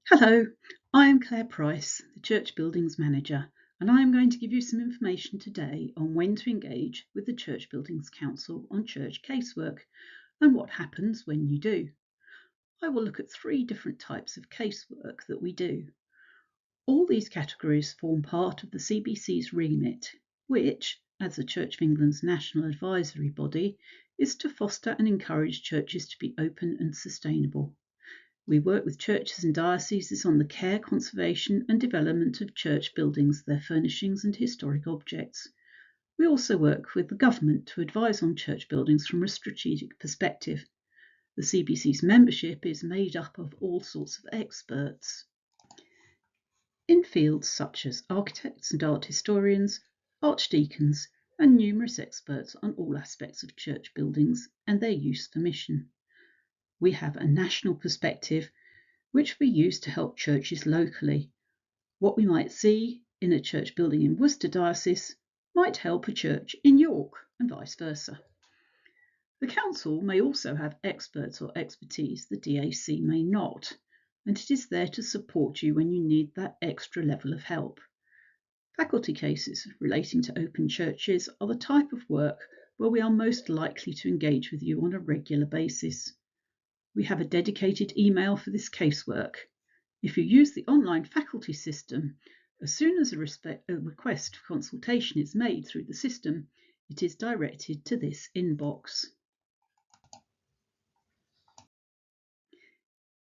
Hello, I am Clare Price, the Church Buildings Manager, and I am going to give you some information today on when to engage with the Church Buildings Council on church casework and what happens when you do. I will look at 3 different types of casework that we do. All these categories form part of the CBC's remit, which, as the Church of England's national advisory body, is to foster and encourage churches to be open and sustainable. We work with churches and dioceses on the care, conservation and development of church buildings, their furnishings and historic objects. We also work with the government to advise on church buildings from a strategic perspective. The CBC's membership is made up of all sorts of experts in fields such as architects and art historians, archdeacons, and numerous experts on all aspects of church buildings and their use for mission. We have a national perspective which we use to help churches locally. What we might see in a church building in Worcester Diocese might help a church in York and vice versa. The council may also have experts or expertise the DAC may not, and it is there to support you when you need that extra level of help. Faculty cases relating to open churches are the type of work where we are most likely to engage with you on a regular basis. We have a dedicated email for this casework. If you use the online faculty system, as soon as a request for consultation is made through the system, it is directed to this inbox.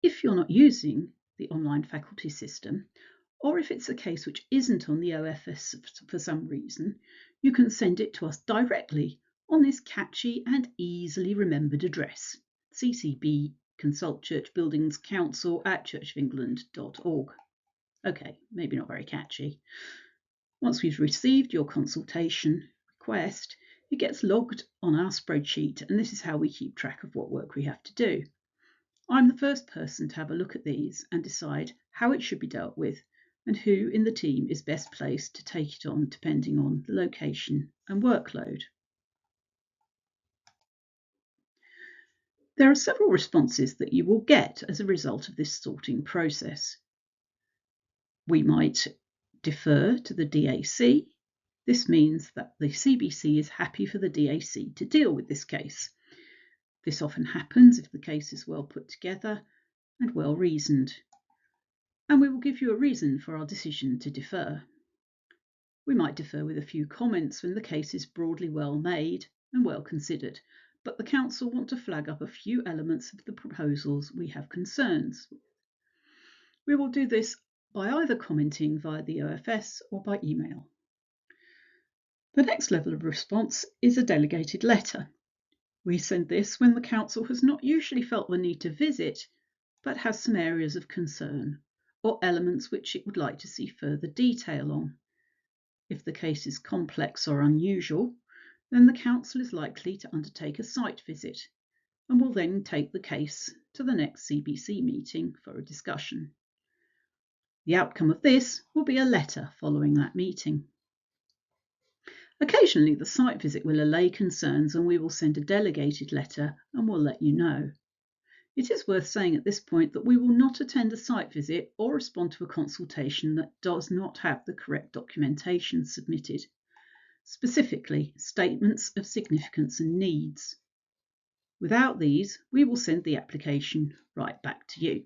If you're not using the online faculty system, or if it's a case which isn't on the OFS for some reason, you can send it to us directly on this catchy and easily remembered address, CCB Consult Church Buildings Council at churchofengland.org. Okay, maybe not very catchy. Once we've received your consultation request, it gets logged on our spreadsheet, and this is how we keep track of what work we have to do. I'm the first person to have a look at these and decide how it should be dealt with and who in the team is best placed to take it on depending on the location and workload. There are several responses that you will get as a result of this sorting process. We might defer to the DAC. This means that the CBC is happy for the DAC to deal with this case. This often happens if the case is well put together and well reasoned. And we will give you a reason for our decision to defer. We might defer with a few comments when the case is broadly well made and well considered, but the council want to flag up a few elements of the proposals we have concerns with. We will do this by either commenting via the OFS or by email. The next level of response is a delegated letter. We send this when the council has not usually felt the need to visit, but has some areas of concern or elements which it would like to see further detail on. If the case is complex or unusual, then the council is likely to undertake a site visit and will then take the case to the next CBC meeting for a discussion. The outcome of this will be a letter following that meeting. Occasionally, the site visit will allay concerns and we will send a delegated letter and we'll let you know. It is worth saying at this point that we will not attend a site visit or respond to a consultation that does not have the correct documentation submitted, specifically statements of significance and needs. Without these, we will send the application right back to you.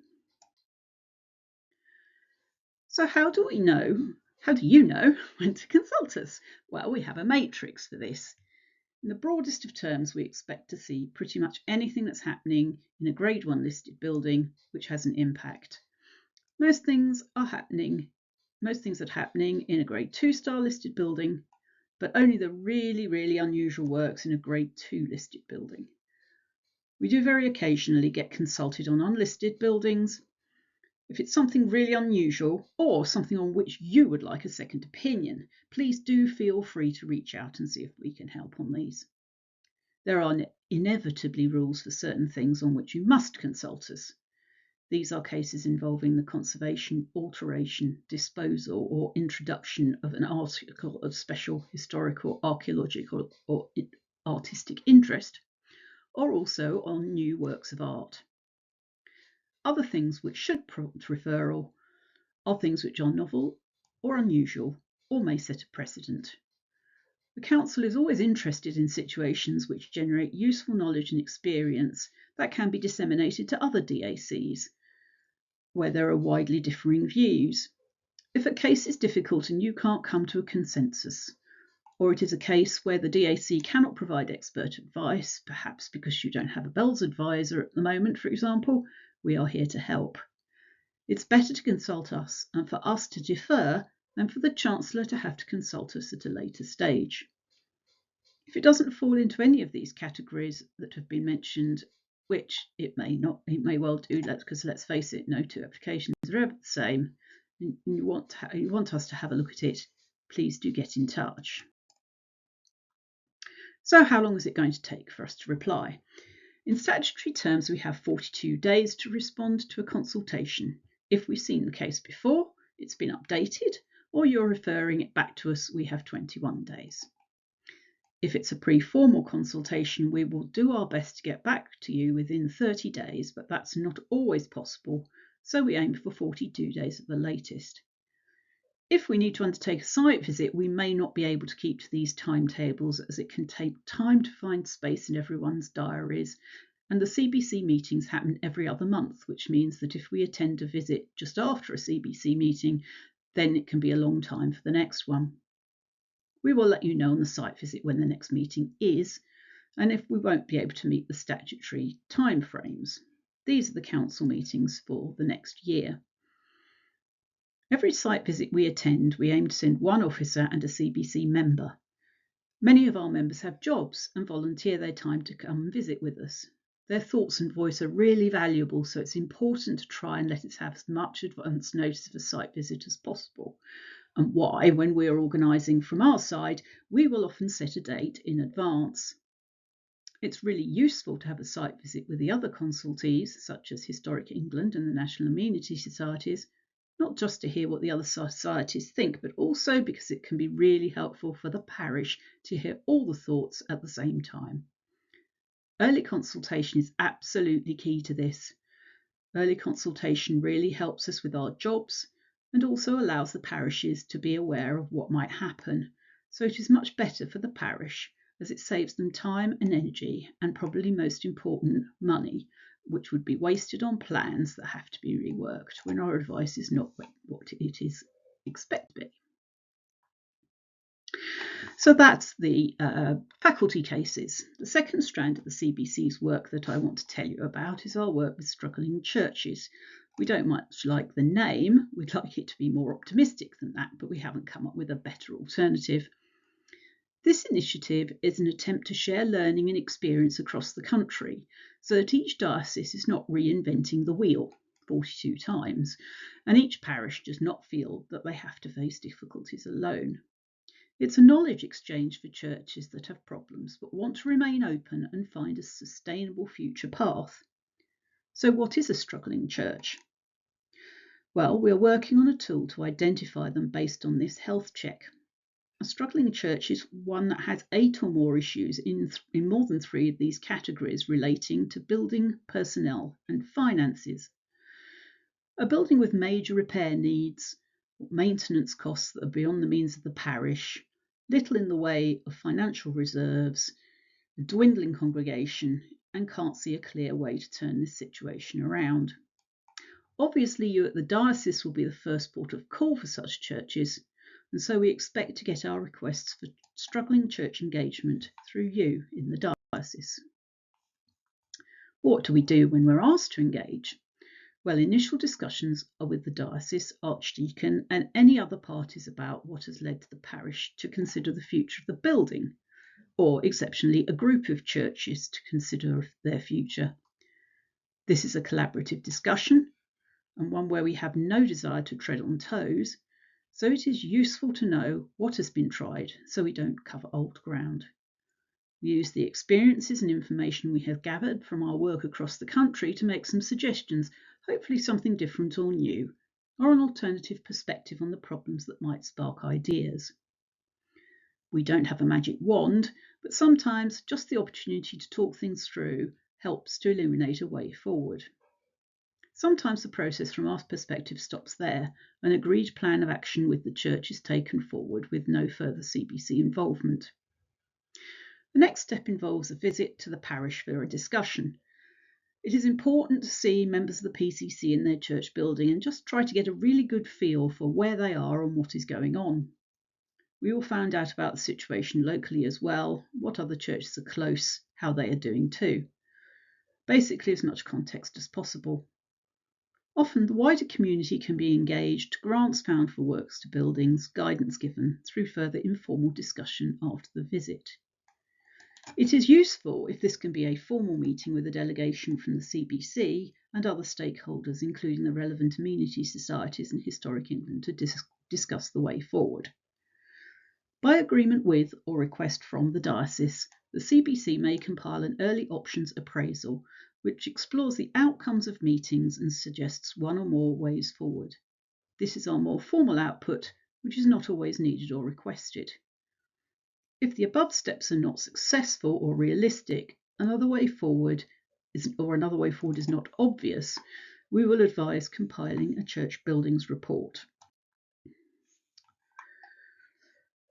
So how do you know when to consult us? Well, we have a matrix for this. In the broadest of terms, we expect to see pretty much anything that's happening in a Grade 1 listed building which has an impact. Most things are happening in a Grade 2 star listed building, but only the really, really unusual works in a Grade 2 listed building. We do very occasionally get consulted on unlisted buildings. If it's something really unusual or something on which you would like a second opinion, please do feel free to reach out and see if we can help on these. There are inevitably rules for certain things on which you must consult us. These are cases involving the conservation, alteration, disposal or introduction of an article of special historical, archaeological or artistic interest, or also on new works of art. Other things which should prompt referral are things which are novel or unusual or may set a precedent. The Council is always interested in situations which generate useful knowledge and experience that can be disseminated to other DACs, where there are widely differing views. If a case is difficult and you can't come to a consensus, or it is a case where the DAC cannot provide expert advice, perhaps because you don't have a Bells advisor at the moment, for example, we are here to help. It's better to consult us and for us to defer than for the Chancellor to have to consult us at a later stage. If it doesn't fall into any of these categories that have been mentioned, which it may well do, because let's face it, no two applications are ever the same, and you want us to have a look at it, please do get in touch. So how long is it going to take for us to reply? In statutory terms, we have 42 days to respond to a consultation. If we've seen the case before, it's been updated, or you're referring it back to us, we have 21 days. If it's a pre-formal consultation, we will do our best to get back to you within 30 days, but that's not always possible, so we aim for 42 days at the latest. If we need to undertake a site visit, we may not be able to keep to these timetables, as it can take time to find space in everyone's diaries, and the CBC meetings happen every other month, which means that if we attend a visit just after a CBC meeting, then it can be a long time for the next one. We will let you know on the site visit when the next meeting is, and if we won't be able to meet the statutory timeframes. These are the council meetings for the next year. Every site visit we attend, we aim to send one officer and a CBC member. Many of our members have jobs and volunteer their time to come and visit with us. Their thoughts and voice are really valuable, so it's important to try and let us have as much advance notice of a site visit as possible. And why, when we're organising from our side, we will often set a date in advance. It's really useful to have a site visit with the other consultees, such as Historic England and the National Amenity Societies, not just to hear what the other societies think, but also because it can be really helpful for the parish to hear all the thoughts at the same time. Early consultation is absolutely key to this. Early consultation really helps us with our jobs and also allows the parishes to be aware of what might happen. So it is much better for the parish, as it saves them time and energy, and probably most important, money, which would be wasted on plans that have to be reworked when our advice is not what it is expected to be. So that's the faculty cases. The second strand of the CBC's work that I want to tell you about is our work with struggling churches. We don't much like the name. We'd like it to be more optimistic than that, but we haven't come up with a better alternative. This initiative is an attempt to share learning and experience across the country so that each diocese is not reinventing the wheel 42 times, and each parish does not feel that they have to face difficulties alone. It's a knowledge exchange for churches that have problems but want to remain open and find a sustainable future path. So what is a struggling church? Well, we're working on a tool to identify them based on this health check. A struggling church is one that has 8 or more issues in more than 3 of these categories relating to building, personnel and finances. A building with major repair needs, maintenance costs that are beyond the means of the parish, little in the way of financial reserves, a dwindling congregation, and can't see a clear way to turn this situation around. Obviously, you at the diocese will be the first port of call for such churches, and so we expect to get our requests for struggling church engagement through you in the diocese. What do we do when we're asked to engage? Well, initial discussions are with the diocese, archdeacon, and any other parties about what has led the parish to consider the future of the building, or exceptionally, a group of churches to consider their future. This is a collaborative discussion, and one where we have no desire to tread on toes, so it is useful to know what has been tried so we don't cover old ground. We use the experiences and information we have gathered from our work across the country to make some suggestions, hopefully something different or new, or an alternative perspective on the problems that might spark ideas. We don't have a magic wand, but sometimes just the opportunity to talk things through helps to illuminate a way forward. Sometimes the process from our perspective stops there. An agreed plan of action with the church is taken forward with no further CBC involvement. The next step involves a visit to the parish for a discussion. It is important to see members of the PCC in their church building and just try to get a really good feel for where they are and what is going on. We all found out about the situation locally as well, what other churches are close, how they are doing too. Basically, as much context as possible. Often the wider community can be engaged, grants found for works to buildings, guidance given through further informal discussion after the visit. It is useful if this can be a formal meeting with a delegation from the CBC and other stakeholders, including the relevant amenity societies and Historic England, to discuss the way forward. By agreement with or request from the diocese, the CBC may compile an early options appraisal which explores the outcomes of meetings and suggests one or more ways forward. This is our more formal output, which is not always needed or requested. If the above steps are not successful or realistic, another way forward is not obvious, we will advise compiling a church buildings report.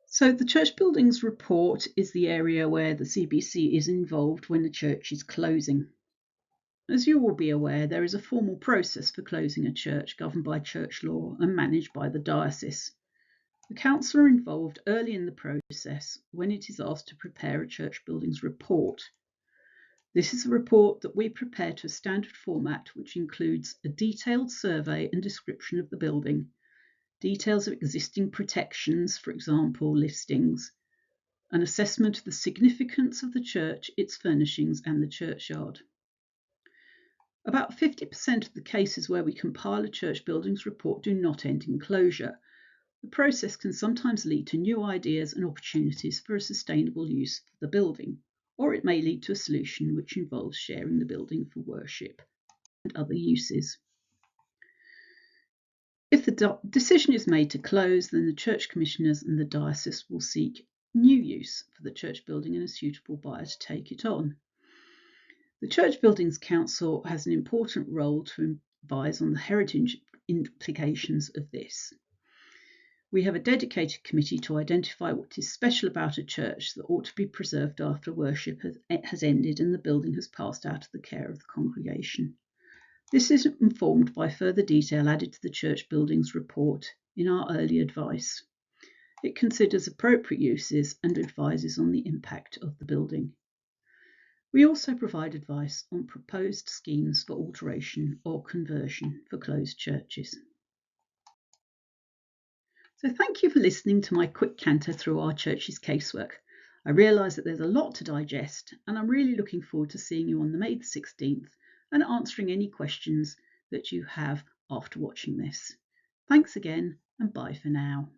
So the church buildings report is the area where the CBC is involved when the church is closing. As you will be aware, there is a formal process for closing a church governed by church law and managed by the diocese. The council are involved early in the process when it is asked to prepare a church buildings report. This is a report that we prepare to a standard format which includes a detailed survey and description of the building, details of existing protections, for example, listings, an assessment of the significance of the church, its furnishings, and the churchyard. About 50% of the cases where we compile a church buildings report do not end in closure. The process can sometimes lead to new ideas and opportunities for a sustainable use of the building, or it may lead to a solution which involves sharing the building for worship and other uses. If the decision is made to close, then the church commissioners and the diocese will seek new use for the church building and a suitable buyer to take it on. The Church Buildings Council has an important role to advise on the heritage implications of this. We have a dedicated committee to identify what is special about a church that ought to be preserved after worship has ended and the building has passed out of the care of the congregation. This is informed by further detail added to the church buildings report in our early advice. It considers appropriate uses and advises on the impact of the building. We also provide advice on proposed schemes for alteration or conversion for closed churches. So thank you for listening to my quick canter through our church's casework. I realise that there's a lot to digest, and I'm really looking forward to seeing you on the May the 16th and answering any questions that you have after watching this. Thanks again, and bye for now.